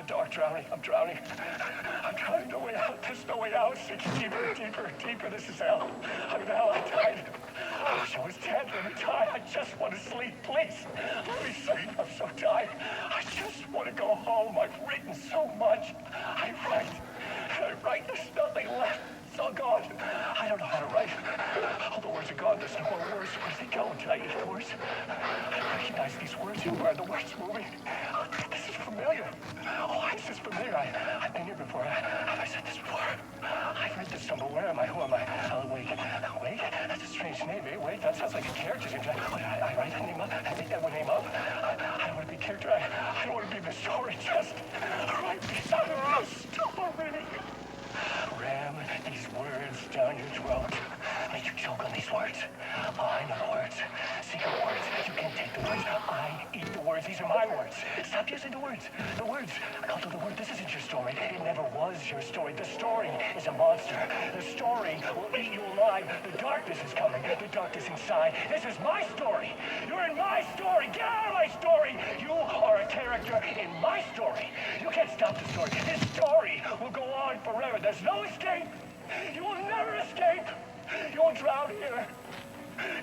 dark, drowning. I'm drowning. I'm drowning. No way out. There's no way out. Sinking deeper, deeper, deeper. This is hell. I'm in hell. I died. I wish I was dead. Let me die. I just want to sleep. Please. Let me sleep. I'm so tired. I just want to go home. I've written so much. I write. And I write. There's nothing left. It's all gone. I don't know how to write. All the words are gone. There's no more words. Where do they go? Did I eat the words? I recognize these words. Who are the words moving? Oh, this is familiar. Oh, why is this familiar? I've been here before. Have I said this before? I've read this somewhere. Where am I? Who am I? Wait. Wait? That's a strange name. Wait, that sounds like a character's name. I write a name up. I think that would name up. I don't want to be a character. I don't want to be the story. Just write me a story. Ram these words down your throat. Make you choke on these words. Oh, I know the words. Secret words. You can't take the words. I eat the words. These are my words. Stop using the words. The words. Call to the word. This isn't your story. It never was your story. The story is a monster. The story will eat you alive. The darkness is coming. The darkness inside. This is my story. You're in my story. Get out of my story. You are a character in my story. You can't stop the story. This story will go on forever. There's no escape. You will never escape. You will drown here.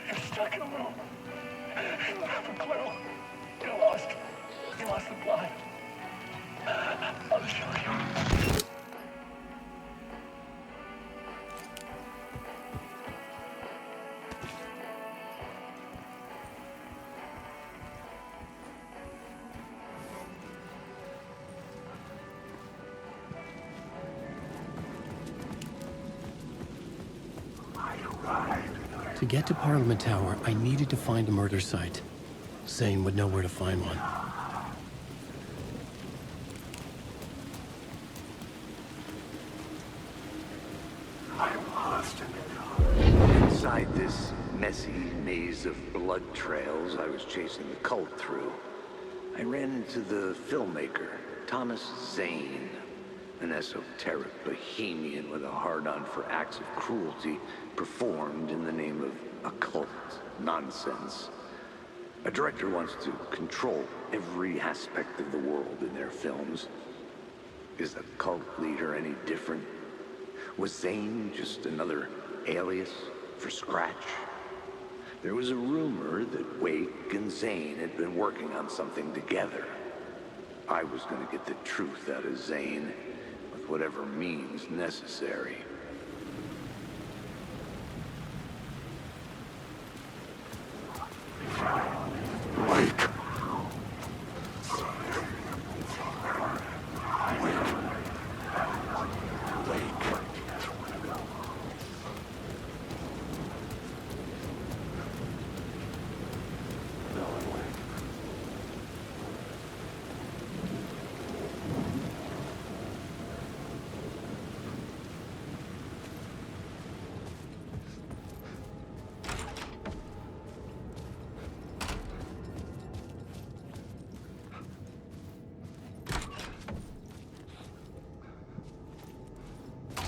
You're stuck in a loop. You don't have a clue. You're lost. You lost the plot. I'll show you. To get to Parliament Tower, I needed to find a murder site. Zane would know where to find one. I'm lost. Inside this messy maze of blood trails I was chasing the cult through, I ran into the filmmaker, Thomas Zane, an esoteric bohemian with a hard-on for acts of cruelty performed in the name of occult nonsense. A director wants to control every aspect of the world in their films. Is the cult leader any different? Was Zane just another alias for Scratch? There was a rumor that Wake and Zane had been working on something together. I was going to get the truth out of Zane with whatever means necessary.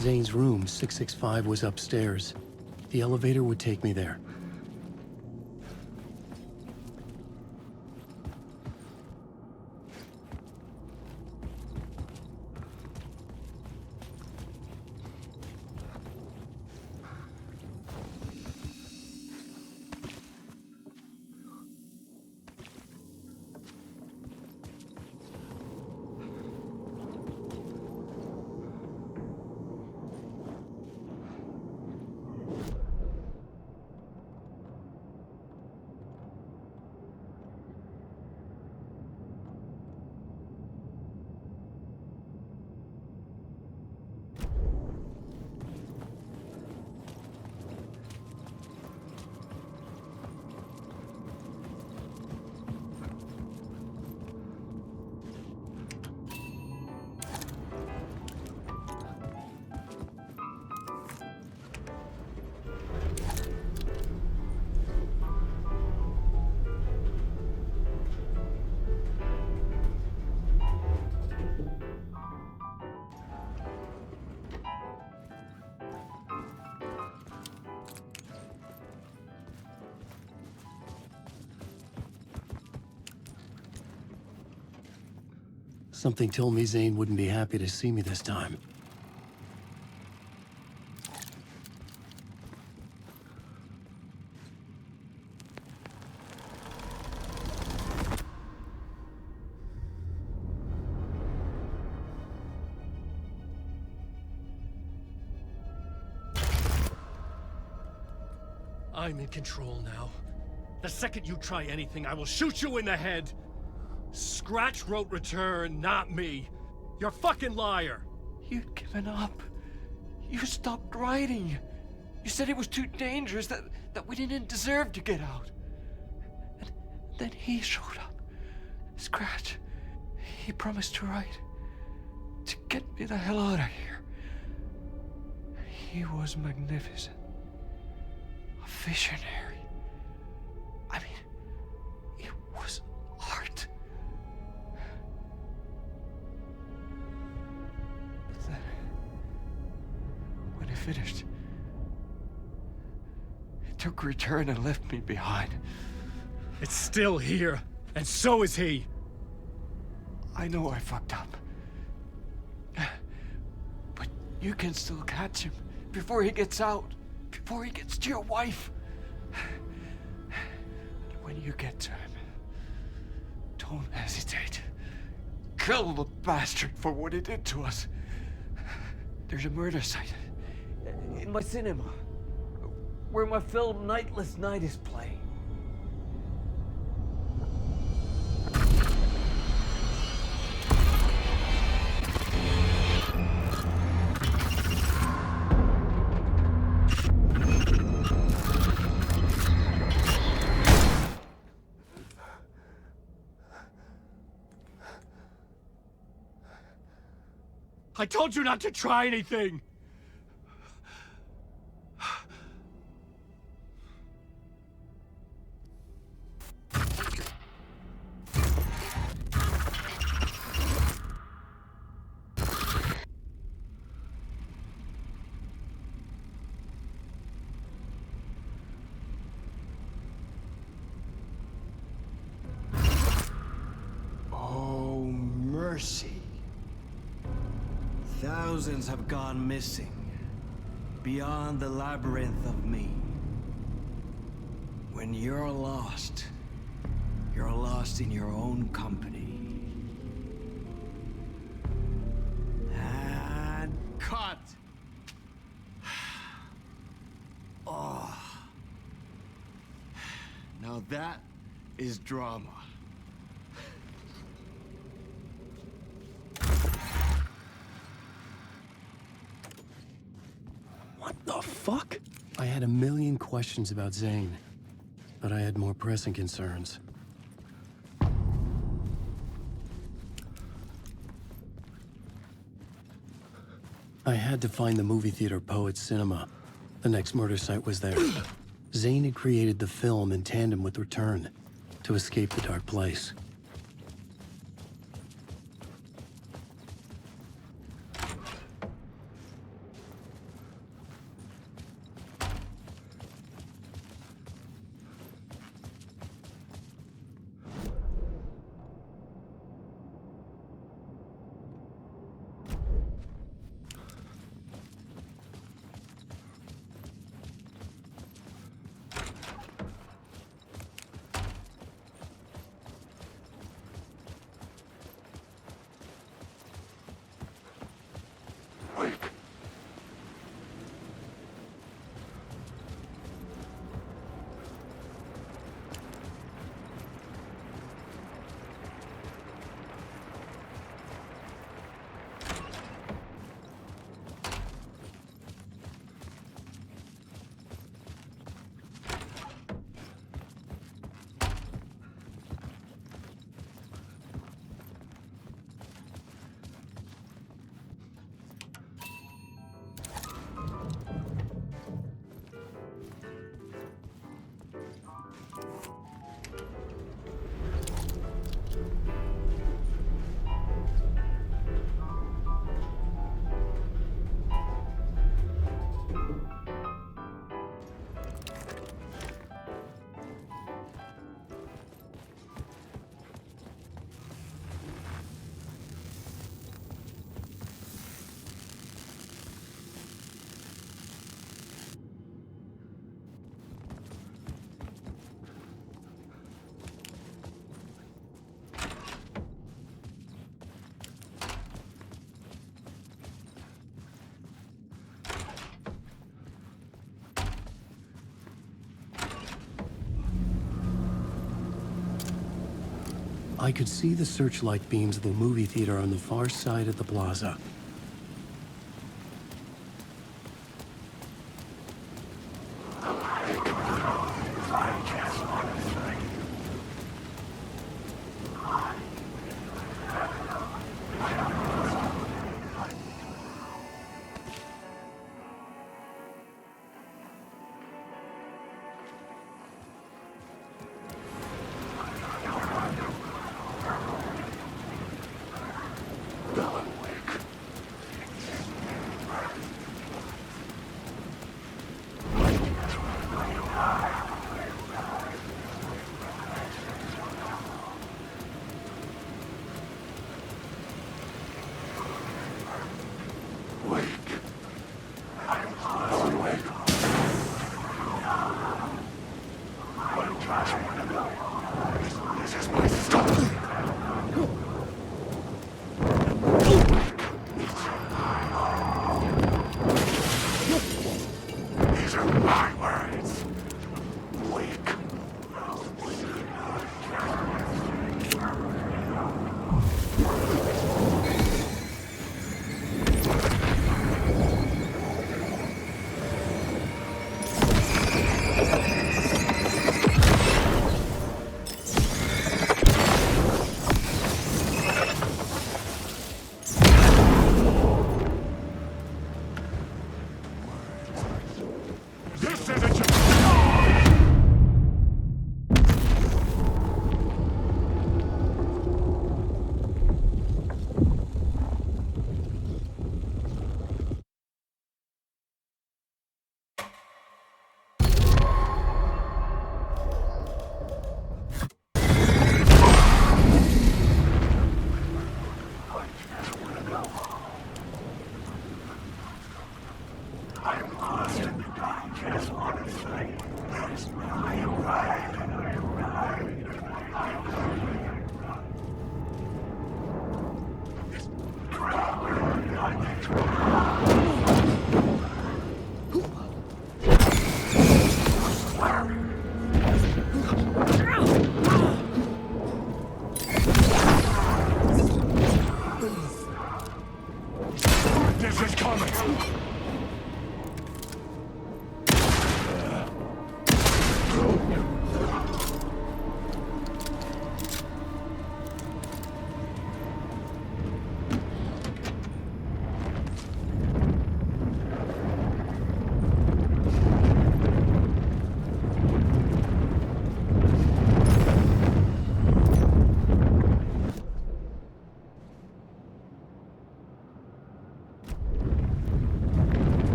Zane's room, 665, was upstairs. The elevator would take me there. Something told me Zane wouldn't be happy to see me this time. I'm in control now. The second you try anything, I will shoot you in the head. Scratch wrote return, not me. You're a fucking liar. You'd given up. You stopped writing. You said it was too dangerous, that we didn't deserve to get out. And then he showed up. Scratch. He promised to write. To get me the hell out of here. He was magnificent. A visionary. I mean, it was art. But then, when it finished, it took a return and left me behind. It's still here, and so is he. I know I fucked up. But you can still catch him before he gets out, before he gets to your wife. And when you get to him, don't hesitate. Kill the bastard for what he did to us. There's a murder site in my cinema where my film Nightless Night is playing. I told you not to try anything! Oh, mercy. Thousands have gone missing, beyond the labyrinth of me. When you're lost in your own company. And cut! Oh. Now that is drama. What the fuck? I had a million questions about Zane, but I had more pressing concerns. I had to find the movie theater Poet Cinema. The next murder site was there. Zane had created the film in tandem with Return to escape the dark place. I could see the searchlight beams of the movie theater on the far side of the plaza.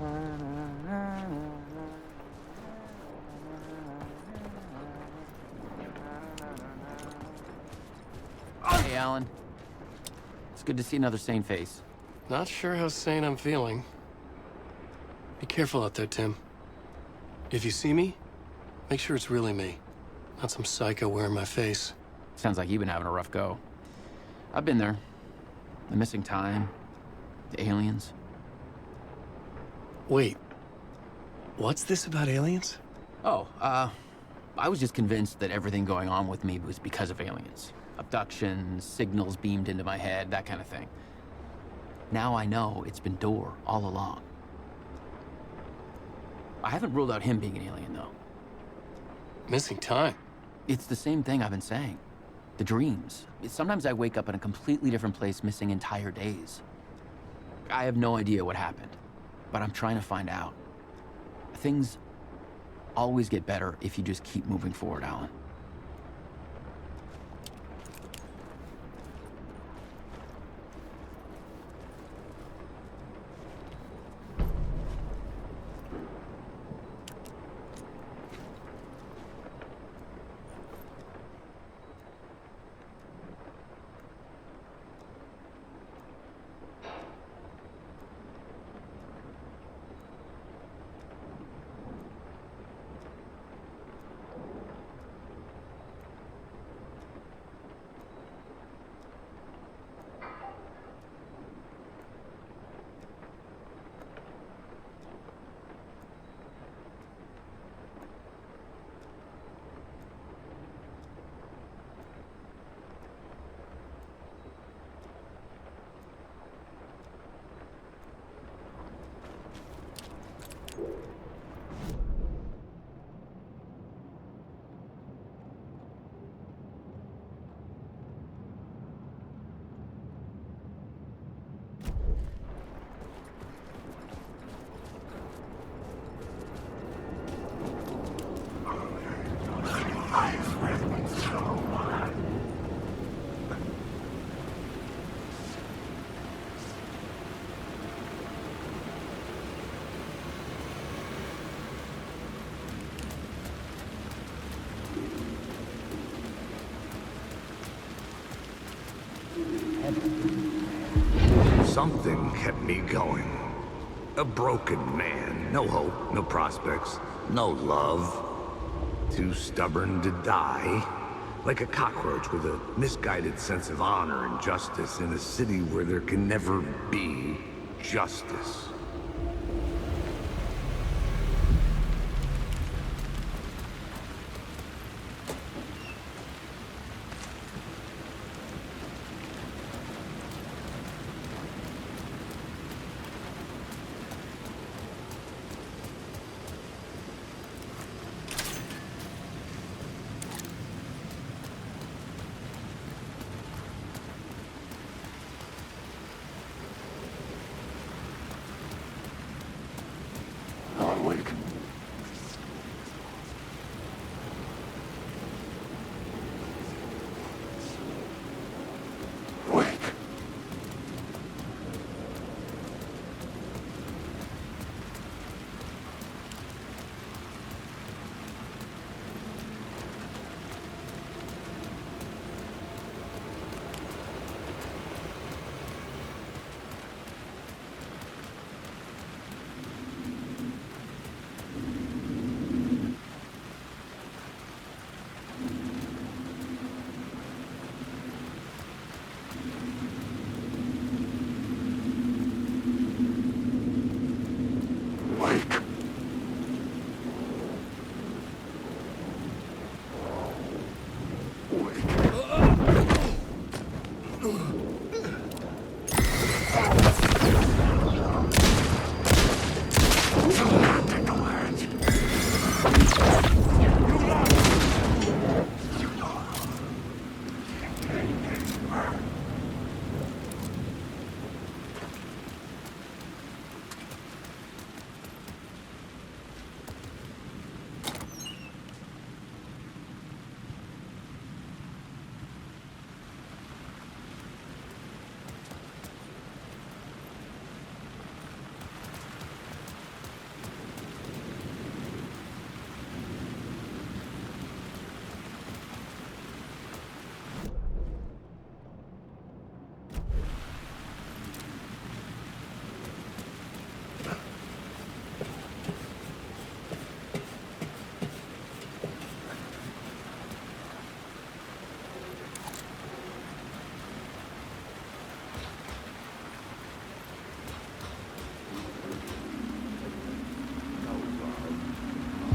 Hey, Alan. It's good to see another sane face. Not sure how sane I'm feeling. Be careful out there, Tim. If you see me, make sure it's really me, not some psycho wearing my face. Sounds like you've been having a rough go. I've been there. The missing time, the aliens. Wait, what's this about aliens? Oh, I was just convinced that everything going on with me was because of aliens. Abductions, signals beamed into my head, that kind of thing. Now I know it's been Door all along. I haven't ruled out him being an alien, though. Missing time? It's the same thing I've been saying. The dreams. Sometimes I wake up in a completely different place, missing entire days. I have no idea what happened, but I'm trying to find out. Things always get better if you just keep moving forward, Alan. Something kept me going. A broken man. No hope, no prospects, no love. Too stubborn to die. Like a cockroach with a misguided sense of honor and justice in a city where there can never be justice.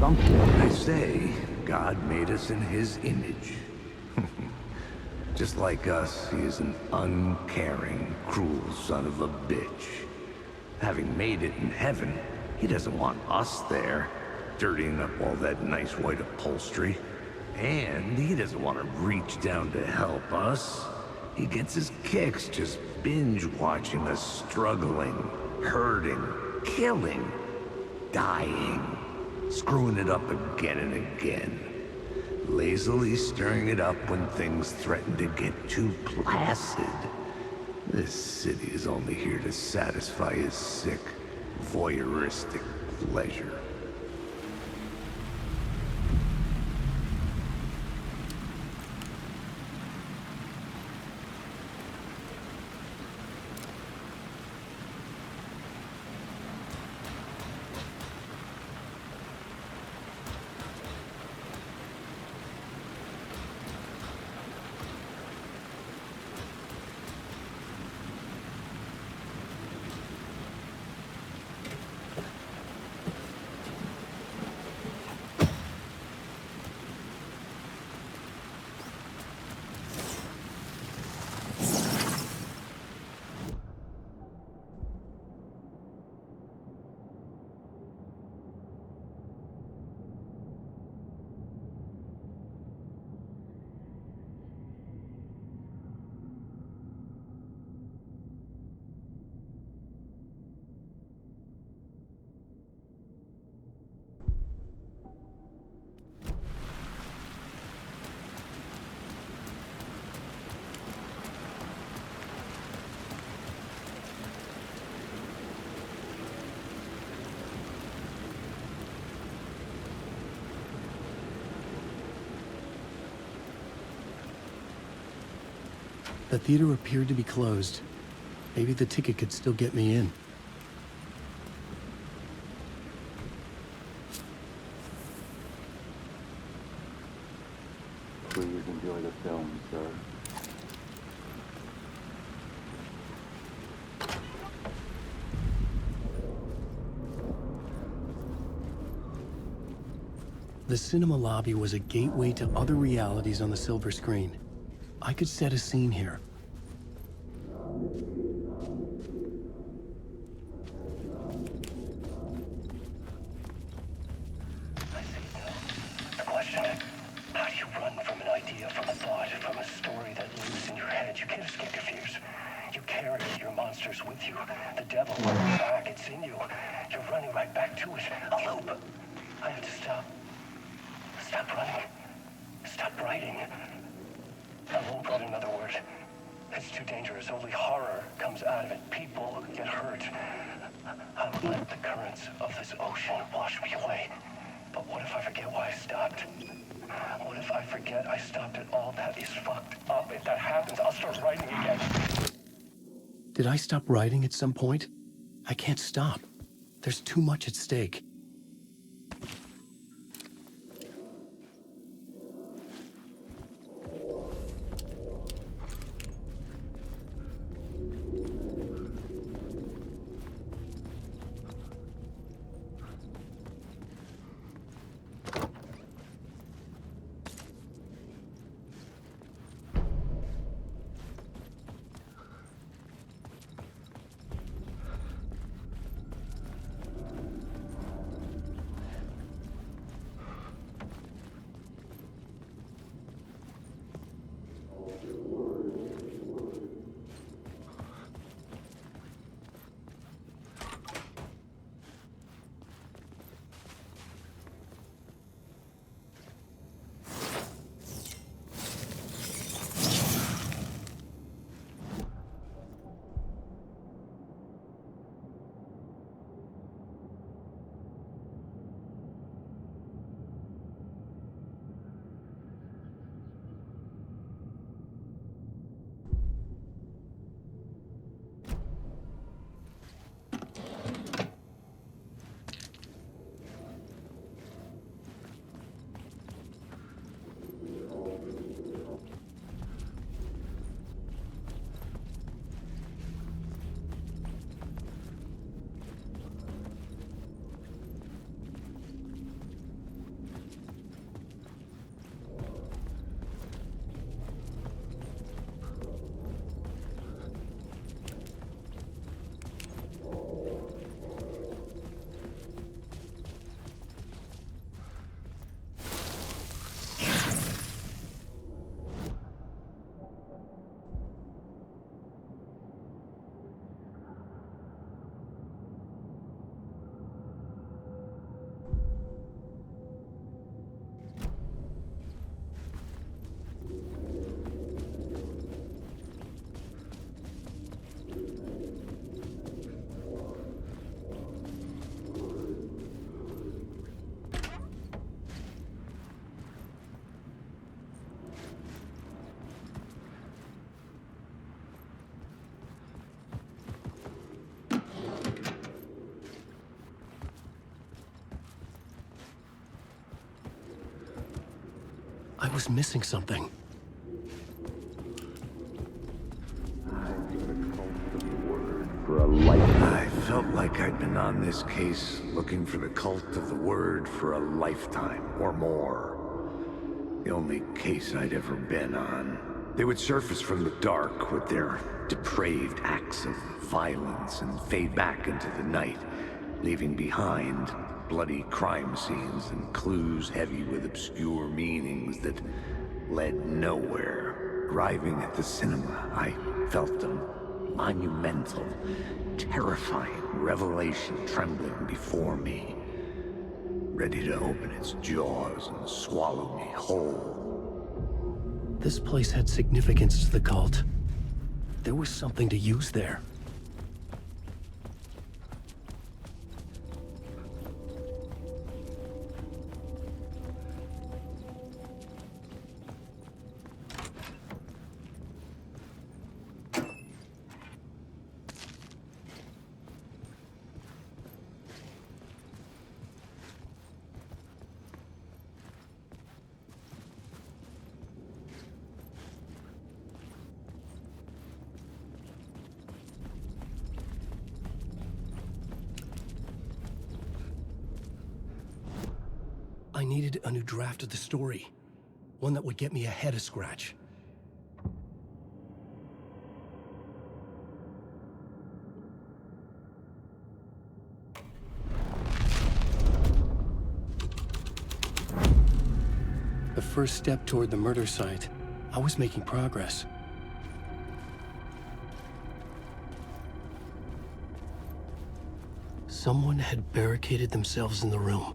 function. I say, God made us in his image. Just like us, he is an uncaring, cruel son of a bitch. Having made it in heaven, he doesn't want us there, dirtying up all that nice white upholstery. And he doesn't want to reach down to help us. He gets his kicks just binge-watching us struggling, hurting, killing, dying, screwing it up again and again. Lazily stirring it up when things threaten to get too placid. This city is only here to satisfy his sick, voyeuristic pleasure. The theater appeared to be closed. Maybe the ticket could still get me in. Please enjoy the film, sir. The cinema lobby was a gateway to other realities on the silver screen. I could set a scene here. The question, how do you run from an idea, from a thought, from a story that lives in your head? You can't escape your fears. You carry your monsters with you. The devil, back, it's in you. You're running right back to it. A loop. I have to stop. Stop running. Stop writing. I won't write another word. It's too dangerous. Only horror comes out of it. People get hurt. I will let the currents of this ocean wash me away. But what if I forget why I stopped? What if I forget I stopped at all? That is fucked up. If that happens, I'll start writing again. Did I stop writing at some point? I can't stop. There's too much at stake. was missing something. I felt like I'd been on this case looking for the cult of the word for a lifetime or more. The only case I'd ever been on. They would surface from the dark with their depraved acts of violence and fade back into the night, leaving behind bloody crime scenes and clues heavy with obscure meanings that led nowhere. Arriving at the cinema, I felt a monumental, terrifying revelation trembling before me, ready to open its jaws and swallow me whole. This place had significance to the cult. There was something to use there. I needed a new draft of the story. One that would get me ahead of Scratch. The first step toward the murder site, I was making progress. Someone had barricaded themselves in the room.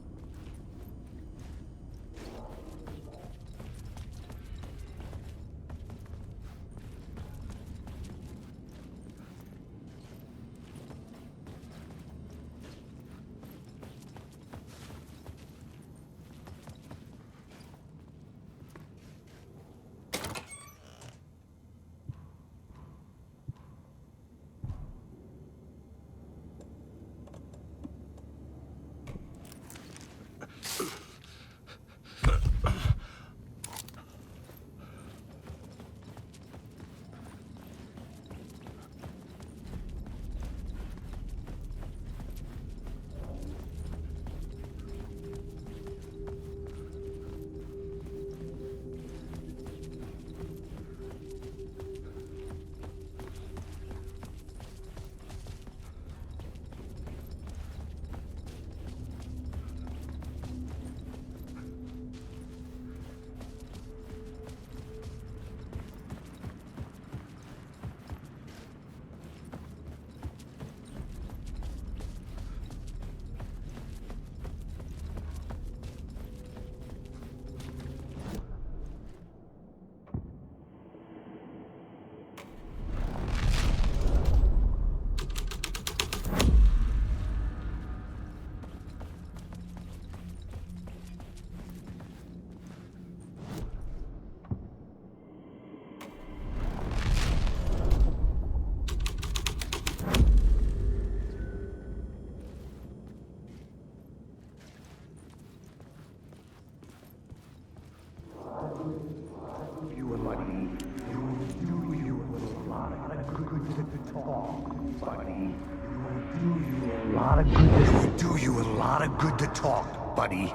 Do you a lot of good to talk, buddy.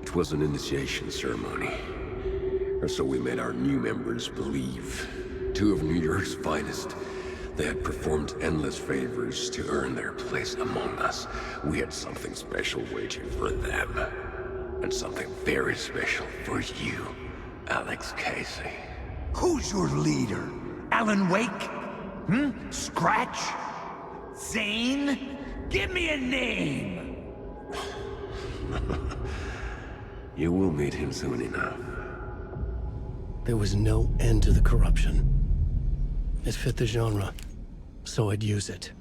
It was an initiation ceremony. Or so we made our new members believe. Two of New York's finest. They had performed endless favors to earn their place among us. We had something special waiting for them. And something very special for you, Alex Casey. Who's your leader? Alan Wake? Scratch? Zane? Give me a name! You will meet him soon enough. There was no end to the corruption. It fit the genre, so I'd use it.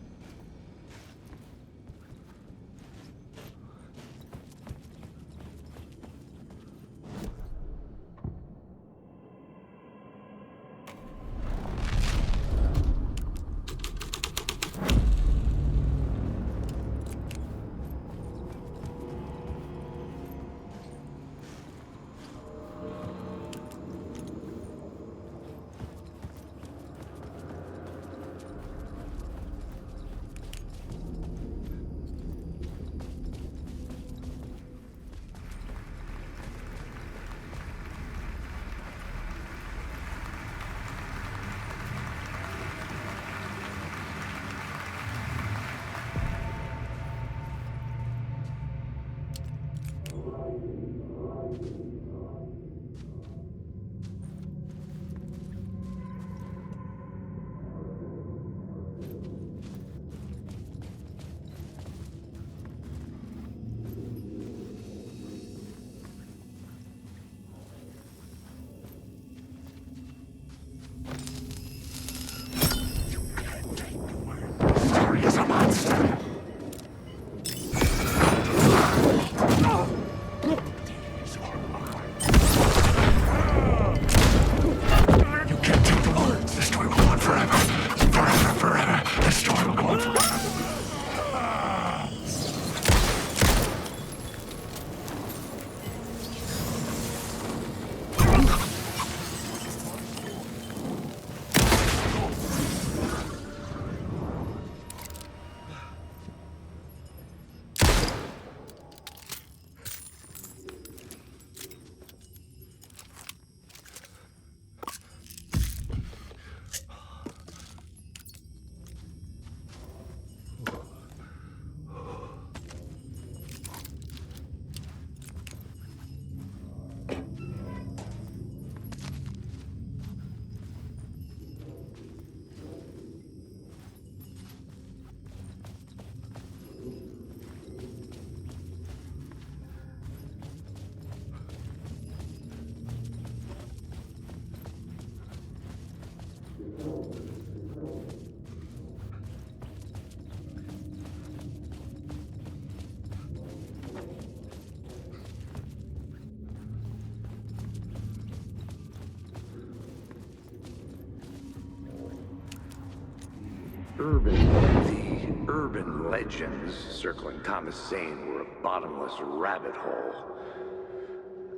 urban legends circling Thomas Zane were a bottomless rabbit hole.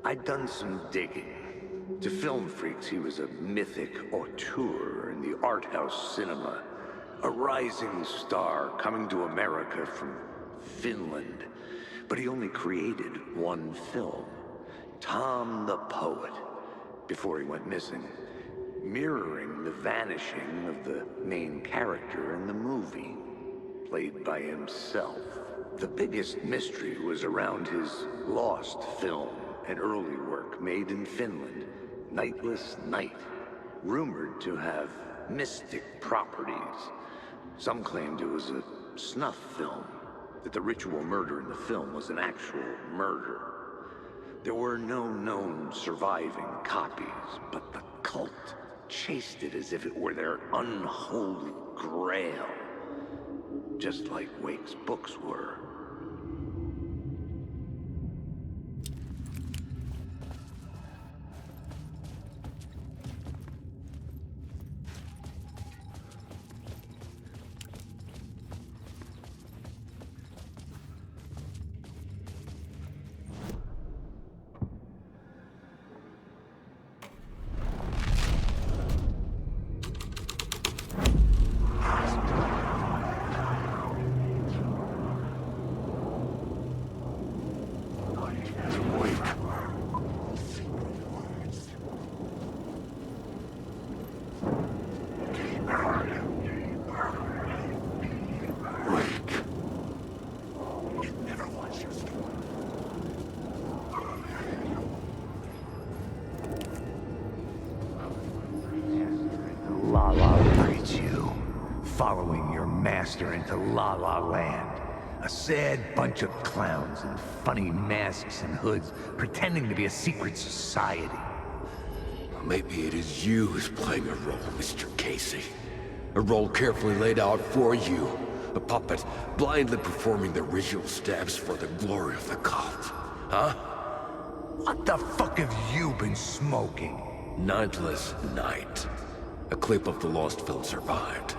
I'd done some digging. To film freaks, he was a mythic auteur in the art house cinema. A rising star coming to America from Finland. But he only created one film, Tom the Poet, before he went missing, mirroring the vanishing of the main character in the movie, played by himself. The biggest mystery was around his lost film, an early work made in Finland, Nightless Night, rumored to have mystic properties. Some claimed it was a snuff film, that the ritual murder in the film was an actual murder. There were no known surviving copies, but the cult chased it as if it were their unholy grail, just like Wake's books were. Following your master into La La Land. A sad bunch of clowns in funny masks and hoods, pretending to be a secret society. Maybe it is you who's playing a role, Mr. Casey. A role carefully laid out for you. A puppet blindly performing the ritual steps for the glory of the cult. Huh? What the fuck have you been smoking? Nightless Night. A clip of the lost film survived.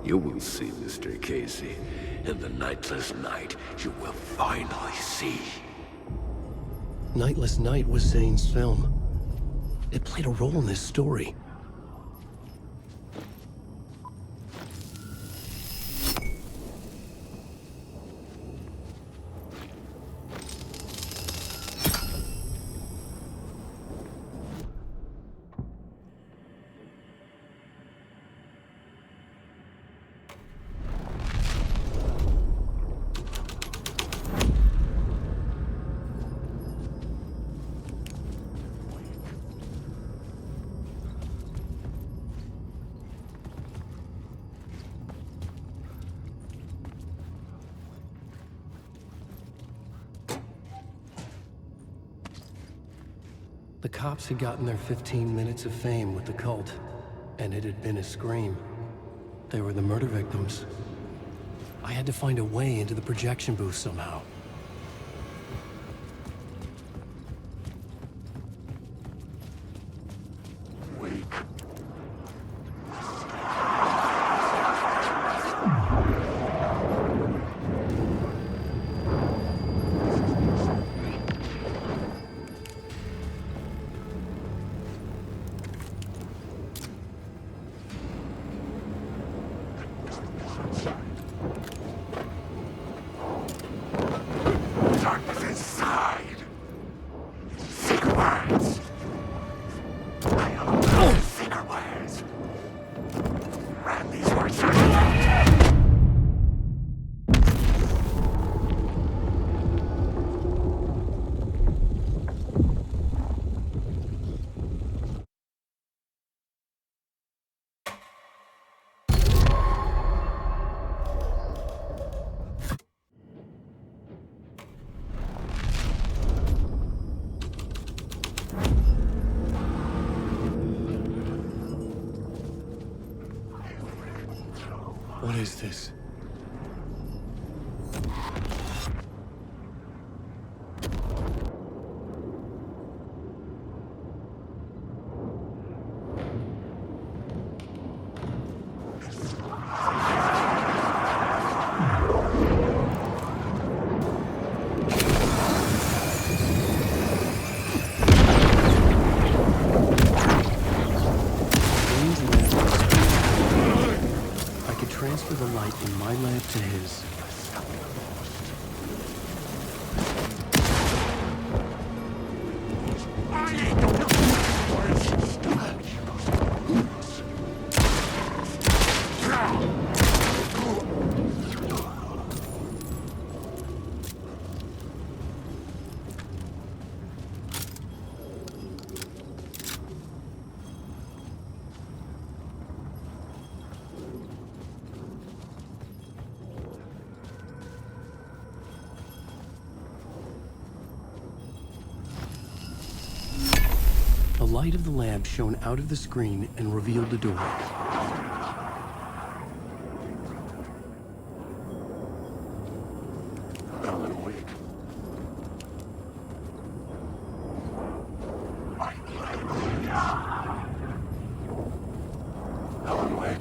You will see, Mr. Casey. In the Nightless Night, you will finally see. Nightless Night was Zane's film. It played a role in this story. The cops had gotten their 15 minutes of fame with the cult, and it had been a scream. They were the murder victims. I had to find a way into the projection booth somehow. What is this? lamp to his. The light of the lamp shone out of the screen and revealed the door. Alan Wake. Alan Wake.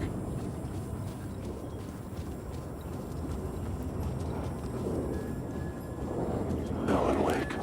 Alan Wake.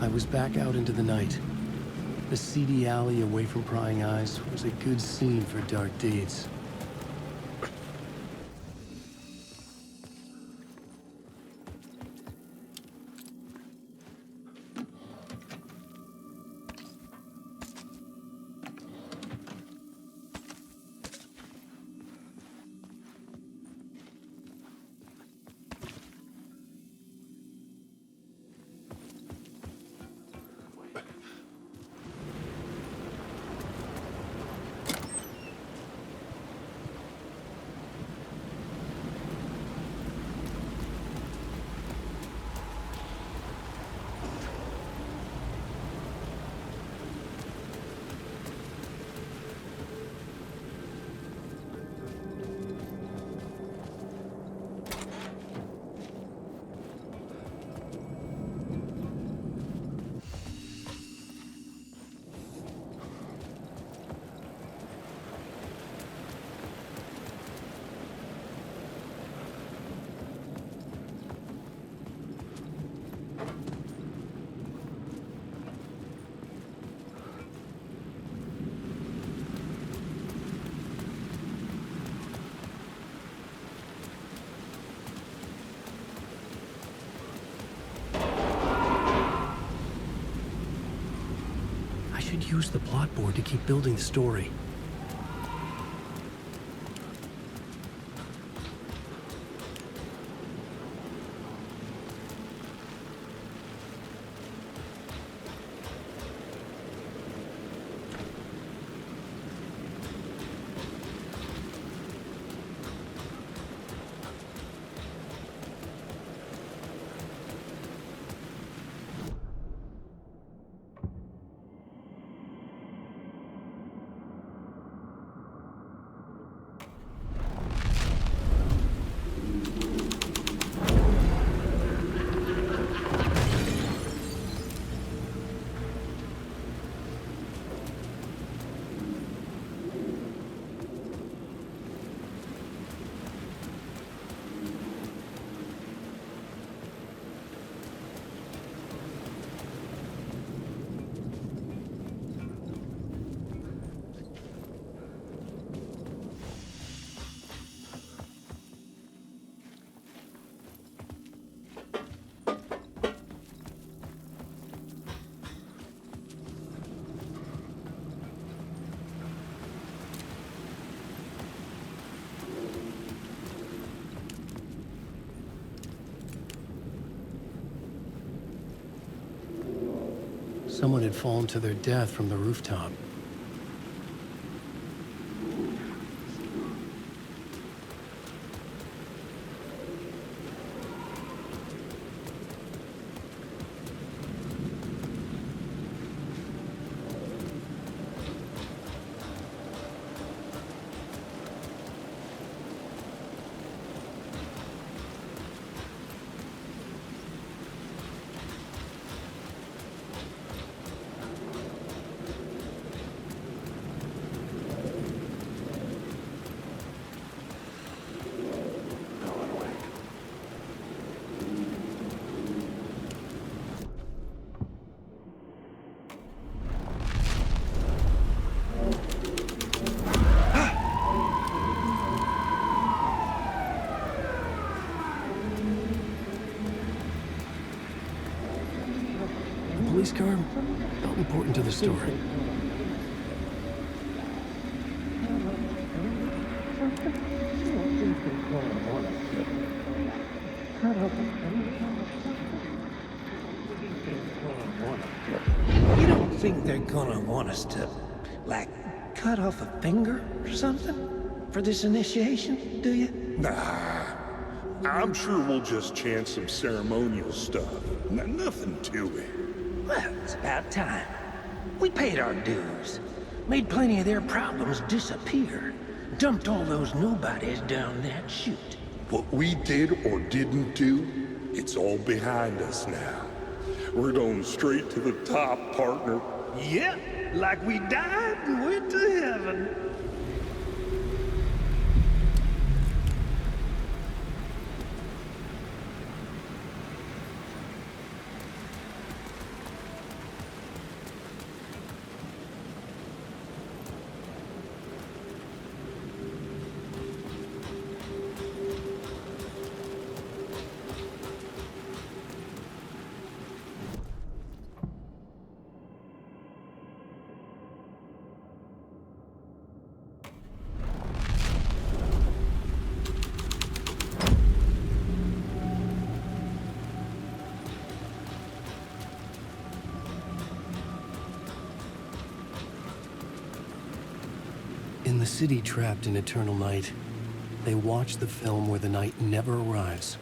I was back out into the night. The seedy alley away from prying eyes was a good scene for dark deeds. I should use the plot board to keep building the story. Someone had fallen to their death from the rooftop. car felt important to the story. You don't think they're gonna want us to, like, cut off a finger or something for this initiation, do you? Nah, I'm sure we'll just chant some ceremonial stuff. Nothing to it. Well, it's about time. We paid our dues, made plenty of their problems disappear, dumped all those nobodies down that chute. What we did or didn't do, it's all behind us now. We're going straight to the top, partner. Yep, like we died and went to heaven. In the city trapped in eternal night, they watch the film where the night never arrives,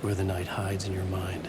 where the night hides in your mind.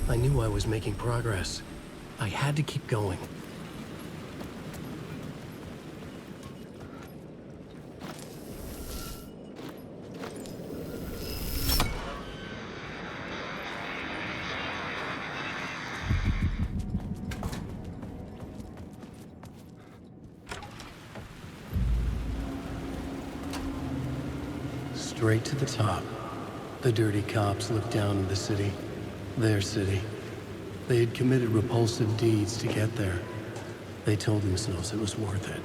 I knew I was making progress. I had to keep going. Straight to the top. The dirty cops looked down on the city. Their city. They had committed repulsive deeds to get there. They told themselves it was worth it.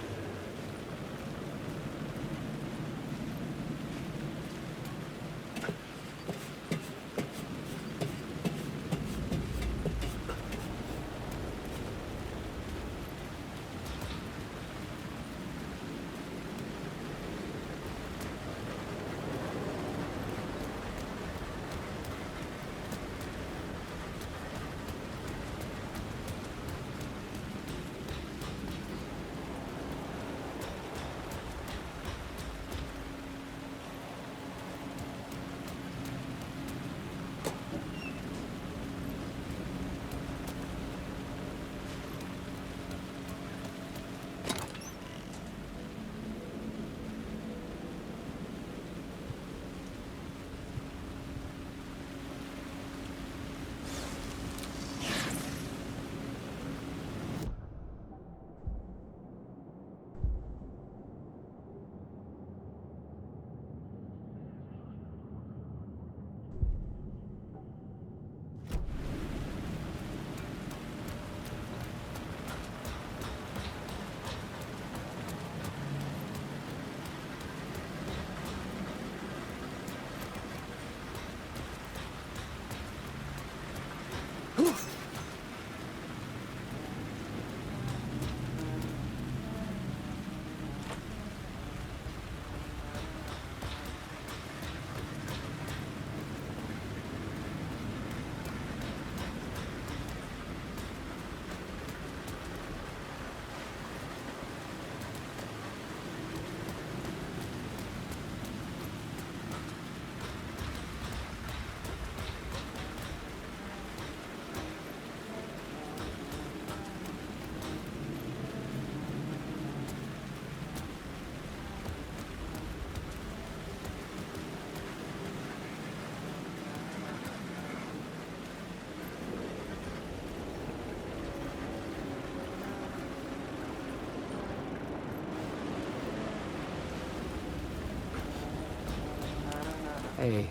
Hey.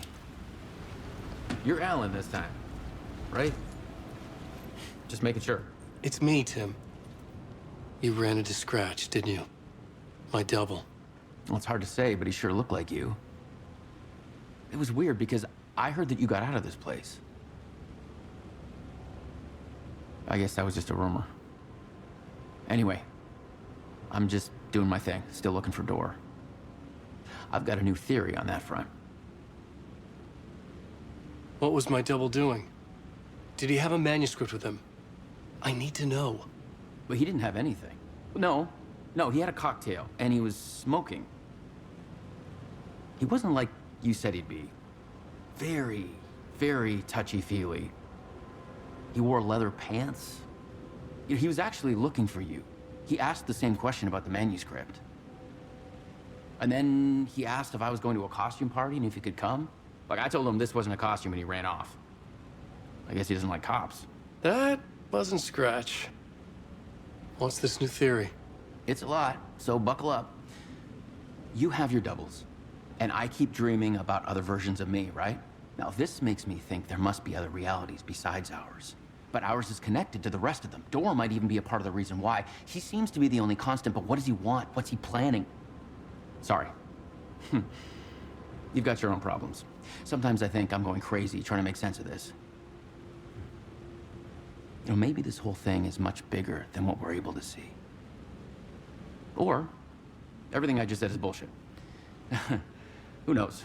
You're Alan this time, right? Just making sure. It's me, Tim. You ran into Scratch, didn't you? My double. Well, it's hard to say, but he sure looked like you. It was weird because I heard that you got out of this place. I guess that was just a rumor. Anyway, I'm just doing my thing, still looking for Door. I've got a new theory on that front. What was my double doing? Did he have a manuscript with him? I need to know. But he didn't have anything. No, he had a cocktail, and he was smoking. He wasn't like you said he'd be. Very, very touchy-feely. He wore leather pants. He was actually looking for you. He asked the same question about the manuscript. And then he asked if I was going to a costume party and if he could come. Like, I told him this wasn't a costume and he ran off. I guess he doesn't like cops. That wasn't Scratch. What's this new theory? It's a lot, so buckle up. You have your doubles, and I keep dreaming about other versions of me, right? Now, this makes me think there must be other realities besides ours. But ours is connected to the rest of them. Door might even be a part of the reason why. He seems to be the only constant, but what does he want? What's he planning? Sorry. You've got your own problems. Sometimes I think I'm going crazy trying to make sense of this. You know, maybe this whole thing is much bigger than what we're able to see. Or, everything I just said is bullshit. Who knows?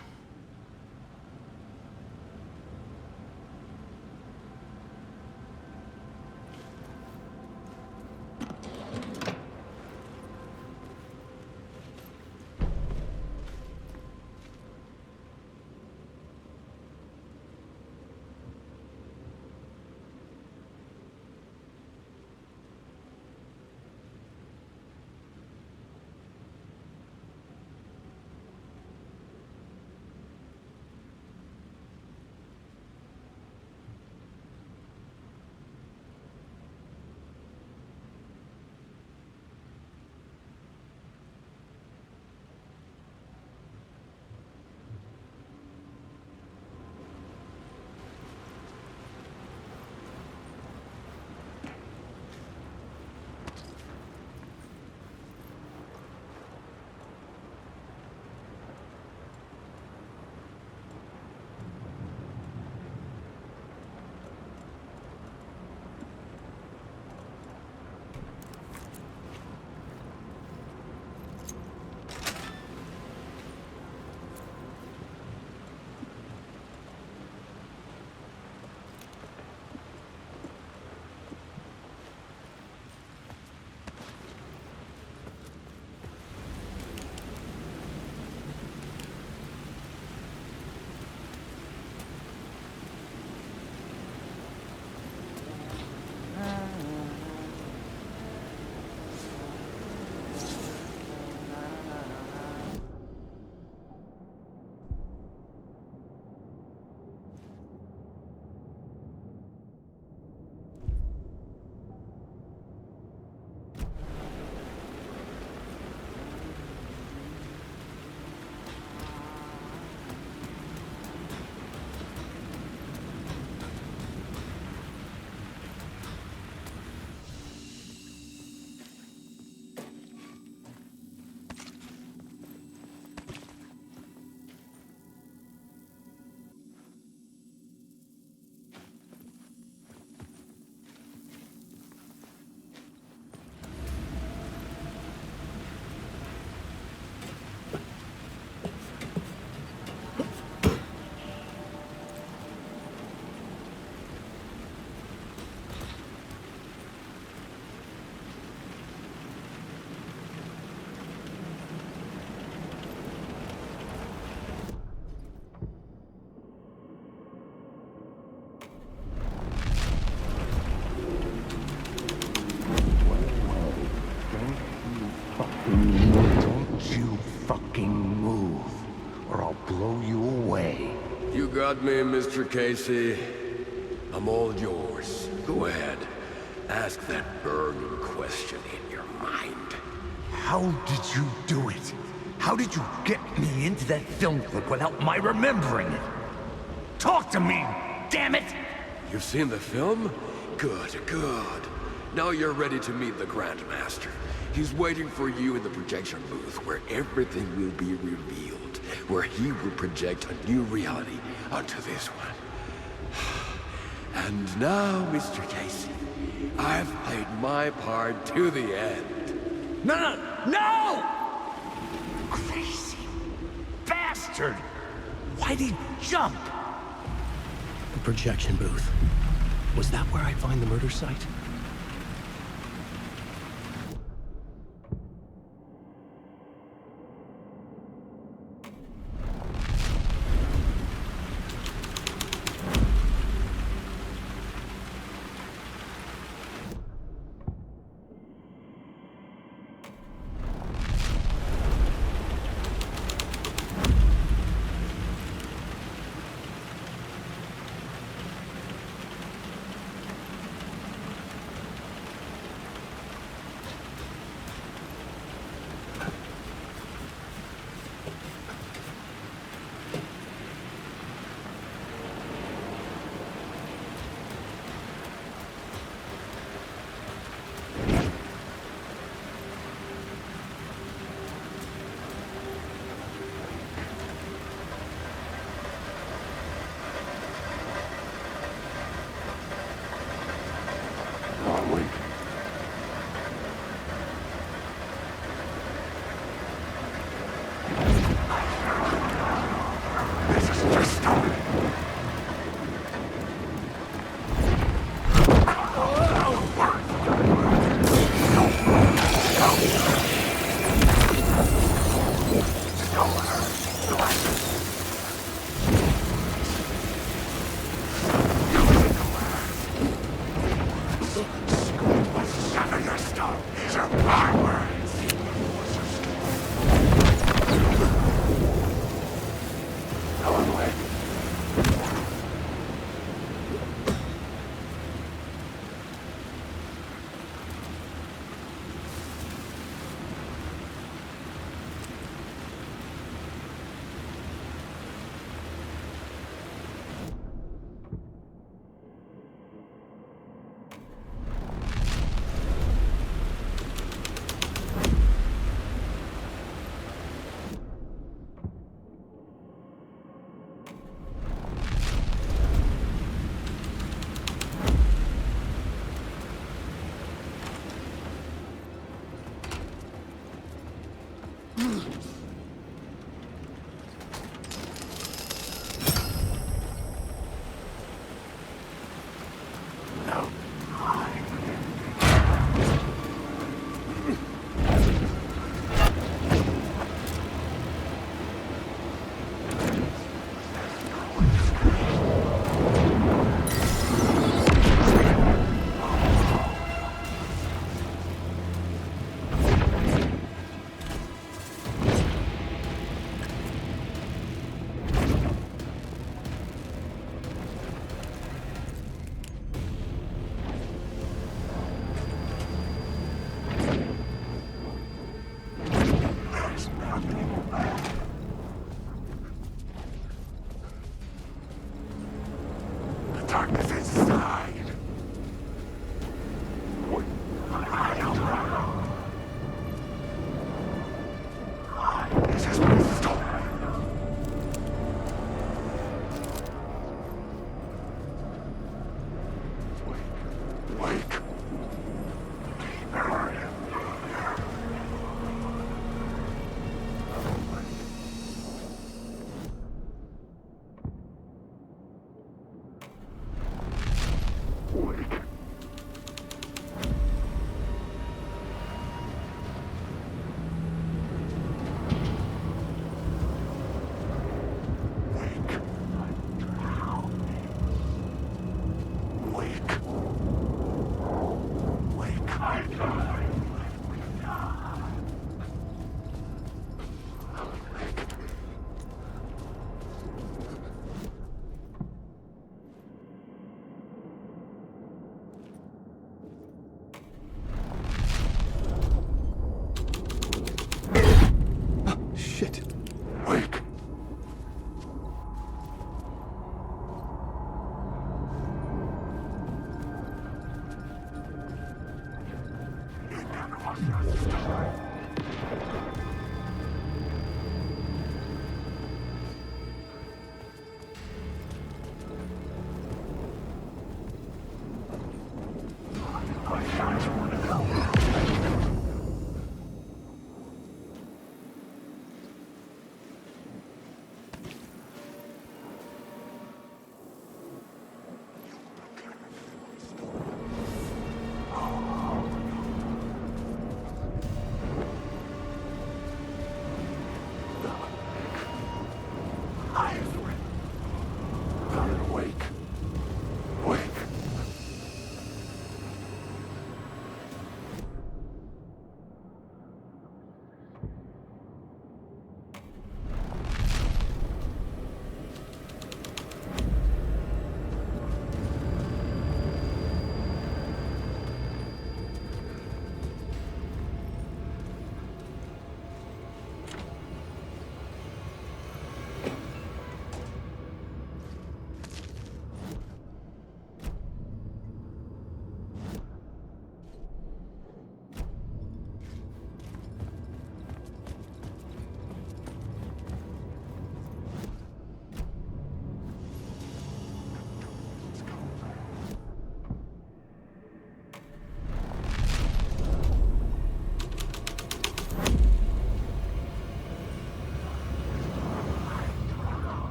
Don't you fucking move, or I'll blow you away. You got me, Mr. Casey. I'm all yours. Go ahead. Ask that burning question in your mind. How did you do it? How did you get me into that film clip without my remembering it? Talk to me, damn it! You've seen the film? Good, good. Now you're ready to meet the Grandmaster. He's waiting for you in the projection booth, where everything will be revealed, where he will project a new reality onto this one. And now, Mr. Casey, I've played my part to the end. No! Crazy bastard! Why'd he jump? The projection booth. Was that where I find the murder site?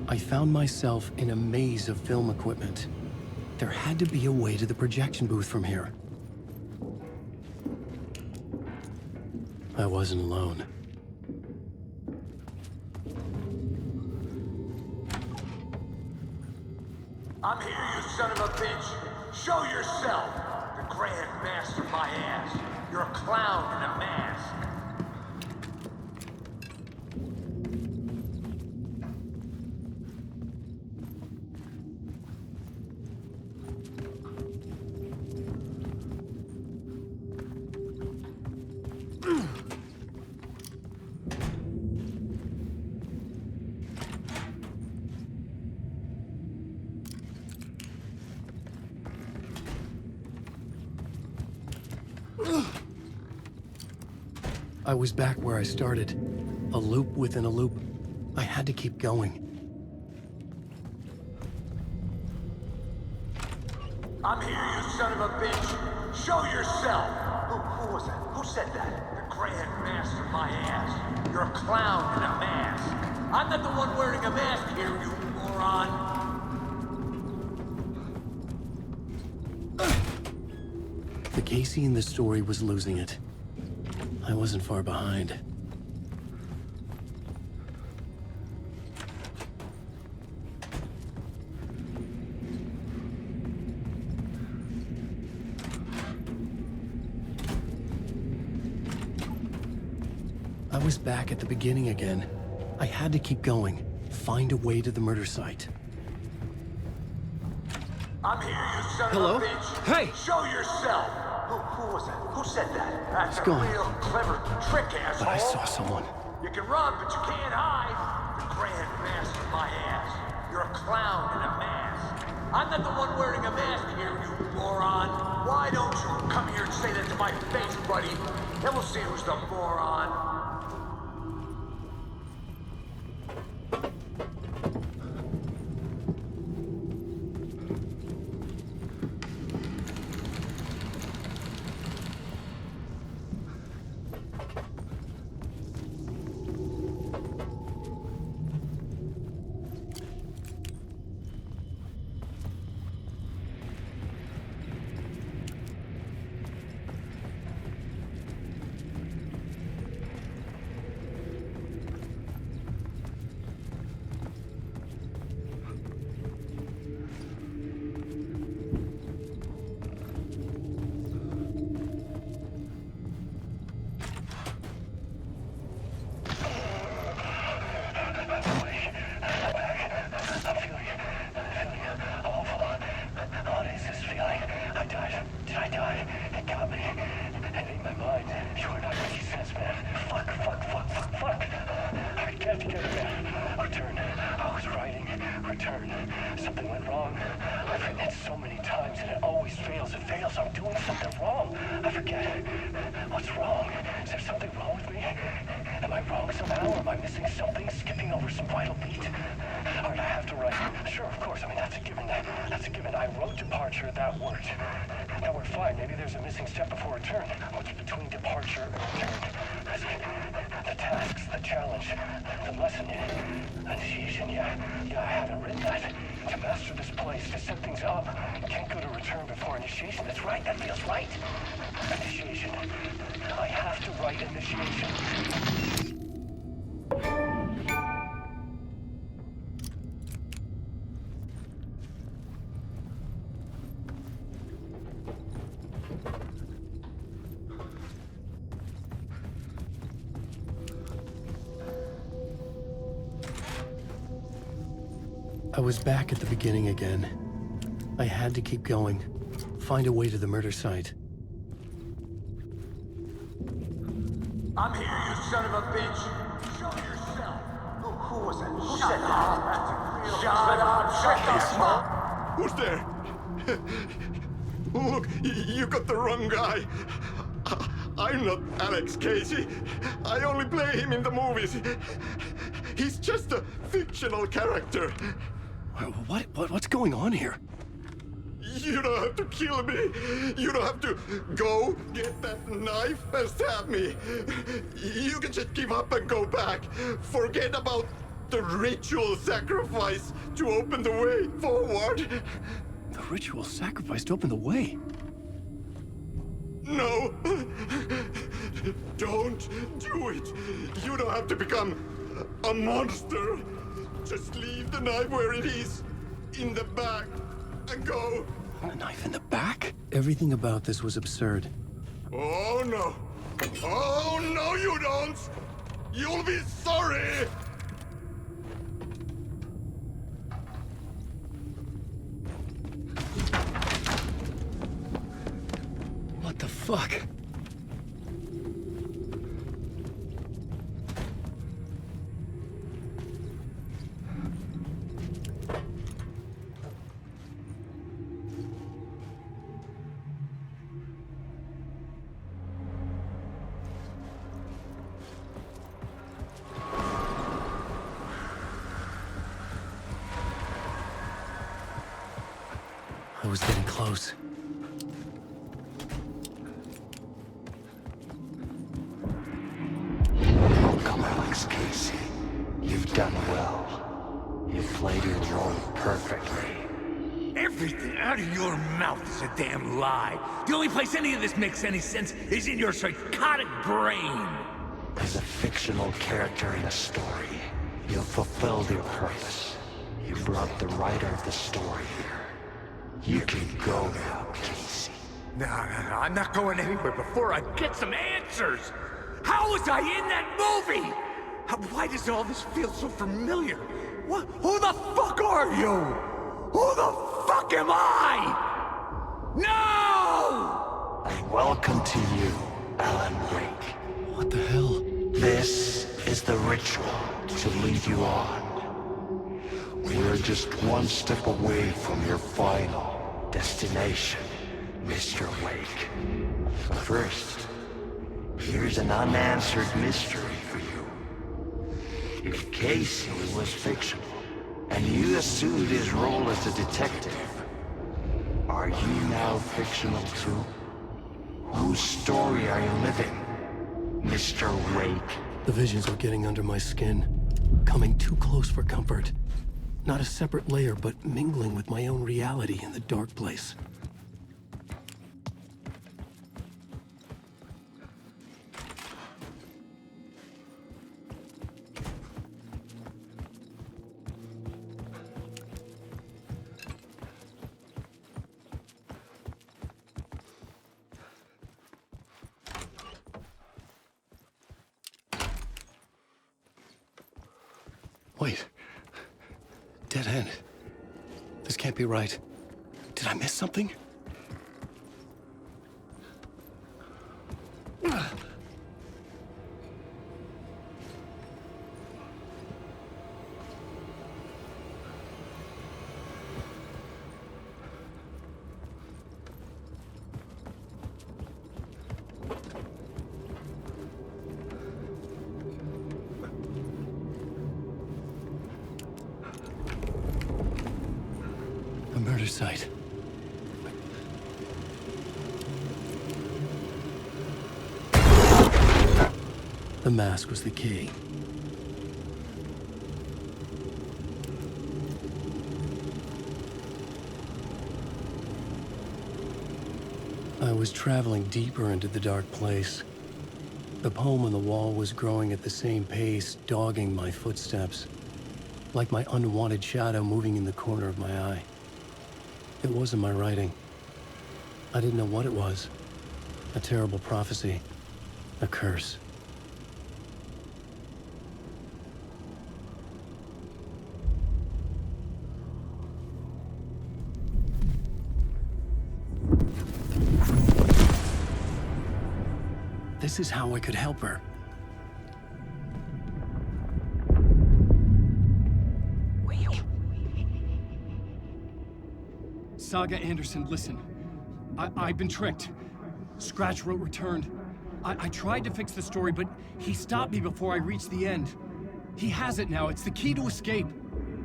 I found myself in a maze of film equipment. There had to be a way to the projection booth from here. I wasn't alone. I'm here, you son of a bitch. Show yourself. The Grand Master my ass. You're a clown in a mask. I was back where I started. A loop within a loop. I had to keep going. I'm here, you son of a bitch. Show yourself. Who was that? Who said that? The Grand Master my ass. You're a clown in a mask. I'm not the one wearing a mask here, you moron. The Casey in the story was losing it. I wasn't far behind. I was back at the beginning again. I had to keep going. Find a way to the murder site. I'm here, you son Hello? of a bitch. Hey! Show yourself. Who was that? Who said that? That's It's a gone. real clever trick, asshole. But I saw someone. You can run, but you can't hide. The Grand Master my ass. You're a clown in a mask. I'm not the one wearing a mask here, you moron. Why don't you come here and say that to my face, buddy? Then we'll see who's the moron. return. Something went wrong. I've written it so many times and it always fails. It fails. I'm doing something wrong. I forget. What's wrong? Is there something wrong with me? Am I wrong somehow? Am I missing something? Skipping over some vital beat? All right, I have to write. Sure, of course. I mean, that's a given. That's a given. I wrote departure. That worked. That worked fine. Maybe there's a missing step before return. What's between departure and return? The tasks, the challenge, the lesson, initiation. Yeah, I haven't written that. To master this place, to set things up. Can't go to return before initiation. That's right. That feels right. Initiation. I have to write initiation. I was back at the beginning again. I had to keep going. Find a way to the murder site. I'm here, you son of a bitch! Show yourself! Who was that? Who said that? Shut up! Who's there? Look, you got the wrong guy. I'm not Alex Casey. I only play him in the movies. He's just a fictional character. What's going on here? You don't have to kill me. You don't have to go get that knife and stab me. You can just give up and go back. Forget about the ritual sacrifice to open the way forward. The ritual sacrifice to open the way? No. Don't do it. You don't have to become a monster. Just leave the knife where it is, in the back, and go. A knife in the back? Everything about this was absurd. Oh no. Oh no, you don't. You'll be sorry. What the fuck? I was getting close. Welcome, Alex Casey. You've done well. You've played your role perfectly. Everything out of your mouth is a damn lie. The only place any of this makes any sense is in your psychotic brain. As a fictional character in a story, you've fulfilled your purpose. You brought the writer of the story here. You can go now, Casey. No, I'm not going anywhere before I get some answers. How was I in that movie? Why does all this feel so familiar? What? Who the fuck are you? Who the fuck am I? No! And welcome to you, Alan Wake. What the hell? This is the ritual to lead you on. We're just one step away from your final destination, Mr. Wake. But first, here's an unanswered mystery for you. If Casey was fictional, and you assumed his role as a detective, are you now fictional too? Whose story are you living, Mr. Wake? The visions were getting under my skin, coming too close for comfort. Not a separate layer, but mingling with my own reality in the dark place. Wait. Dead end. This can't be right. Did I miss something? murder site. The mask was the key. I was traveling deeper into the dark place. The poem on the wall was growing at the same pace, dogging my footsteps, like my unwanted shadow moving in the corner of my eye. It wasn't my writing. I didn't know what it was. A terrible prophecy. A curse. This is how I could help her. Saga Anderson, listen. I've been tricked. Scratch wrote returned. I tried to fix the story, but he stopped me before I reached the end. He has it now. It's the key to escape.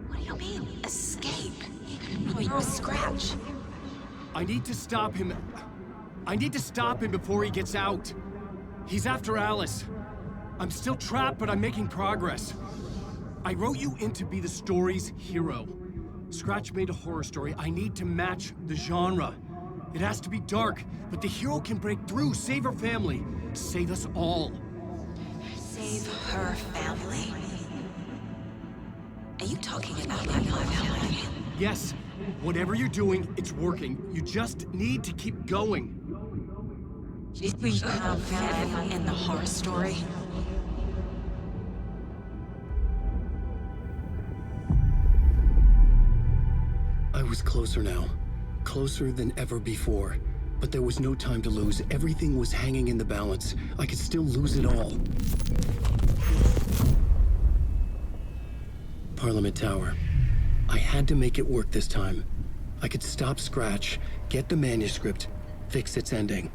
What do you mean, escape? You're a Scratch. I need to stop him. I need to stop him before he gets out. He's after Alice. I'm still trapped, but I'm making progress. I wrote you in to be the story's hero. Scratch made a horror story. I need to match the genre. It has to be dark, but the hero can break through, save her family, save us all. Save her family? Are you talking about my family? Yes. Whatever you're doing, it's working. You just need to keep going. Did we have family in the horror story? I was closer now. Closer than ever before. But there was no time to lose. Everything was hanging in the balance. I could still lose it all. Parliament Tower. I had to make it work this time. I could stop Scratch, get the manuscript, fix its ending.